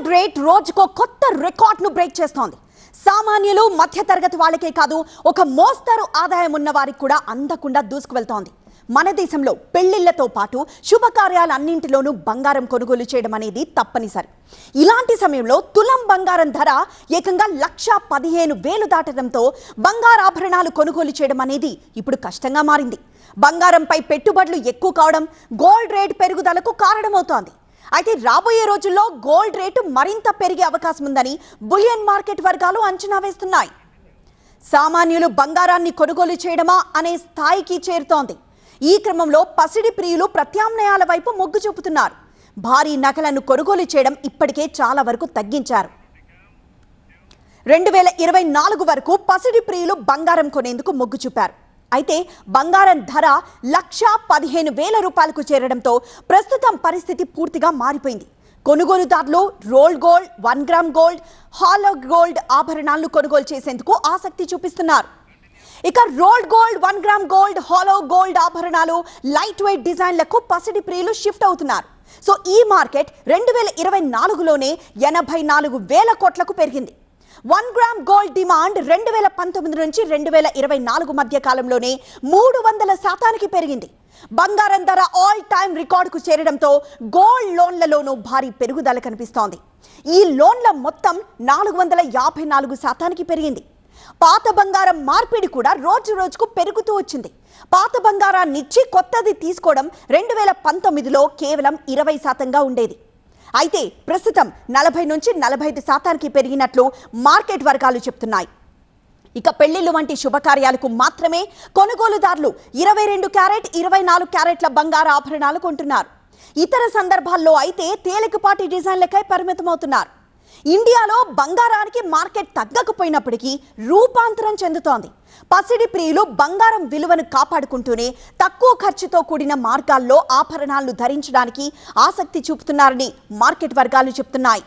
Gold rate రోజుకో కొత్త రికార్డ్ను break చేస్తోంది. సామాన్యులు మధ్యతరగతి వాళ్ళకే కాదు, ఒక మోస్తరు ఆదాయం ఉన్న వారికి కూడా అందకుండా దూసుకువెళ్తోంది. మన దేశంలో పెళ్లిళ్లతో పాటు శుభకార్యాలన్నింటిలోనూ బంగారం కొనుగోలు చేయడం అనేది తప్పనిసరి. ఇలాంటి సమయంలో తులం బంగారం ధర ఏకంగా 1,15,000 దాటడంతో బంగారాభరణాలు కొనుగోలు చేయడం అనేది ఇప్పుడు కష్టంగా మారింది. బంగారంపై పెట్టుబడులు ఎక్కువ కావడం గోల్డ్ రేట్ పెరుగుదలకు కారణమవుతోంది. అయితే రాబోయే రోజుల్లో గోల్డ్ రేటు మరింత పెరిగే అవకాశం ఉందని బులియన్ మార్కెట్ వర్గాలు అంచనా వేస్తున్నాయి. సామాన్యులు బంగారాన్ని కొనుగోలు చేయడమా అనే స్థాయికి చేరుతోంది. ఈ క్రమంలో పసిడి ప్రియులు ప్రత్యామ్నాయాల వైపు మొగ్గు చూపుతున్నారు. భారీ నగలను కొనుగోలు చేయడం ఇప్పటికే చాలా వరకు తగ్గించారు. 2024 వరకు పసిడి ప్రియులు బంగారం కొనేందుకు మొగ్గు చూపారు. అయితే బంగారం ధర 1,15,000 రూపాయలకు చేరడంతో ప్రస్తుతం పరిస్థితి పూర్తిగా మారిపోయింది. కొనుగోలుదారులు rolled gold, 1 gram gold, hollow gold ఆభరణాలను కొనుగోలు చేసేందుకు ఆసక్తి చూపిస్తున్నారు. ఇక rolled gold, 1 gram gold, hollow gold ఆభరణాలు లైట్ వెయిట్ డిజైన్లకు పసిడి ప్రియులు షిఫ్ట్ అవుతున్నారు. సో ఈ మార్కెట్ 2024లోనే 84,000 కోట్లకు పెరిగింది. 1 గ్రామ్ గోల్డ్ డిమాండ్ 2019 నుంచి 2024 మధ్య కాలంలోనే 300% పెరిగింది. బంగారం ధర ఆల్ టైమ్ రికార్డుకు చేరడంతో గోల్డ్ లోన్లలోనూ భారీ పెరుగుదల కనిపిస్తోంది. ఈ లోన్ల మొత్తం 454% పెరిగింది. పాత బంగారం మార్పిడి కూడా రోజు రోజుకు పెరుగుతూ వచ్చింది. పాత బంగారాన్నిచ్చి కొత్తది తీసుకోవడం 2019లో కేవలం 20%గా ఉండేది. అయితే ప్రస్తుతం 40 నుంచి 45% పెరిగినట్లు మార్కెట్ వర్గాలు చెప్తున్నాయి. ఇక పెళ్లిళ్లు వంటి శుభకార్యాలకు మాత్రమే కొనుగోలుదారులు 22 క్యారెట్, 24 క్యారెట్ల బంగారు ఆభరణాలు కొంటున్నారు. ఇతర సందర్భాల్లో అయితే తేలికపాటి డిజైన్లకై పరిమితమవుతున్నారు. ఇండియాలో బంగారానికి మార్కెట్ తగ్గకపోయినప్పటికీ రూపాంతరం చెందుతోంది. పసిడి ప్రియులు బంగారం విలువను కాపాడుకుంటూనే తక్కువ ఖర్చుతో కూడిన మార్గాల్లో ఆభరణాలను ధరించడానికి ఆసక్తి చూపుతున్నారని మార్కెట్ వర్గాలు చెప్తున్నాయి.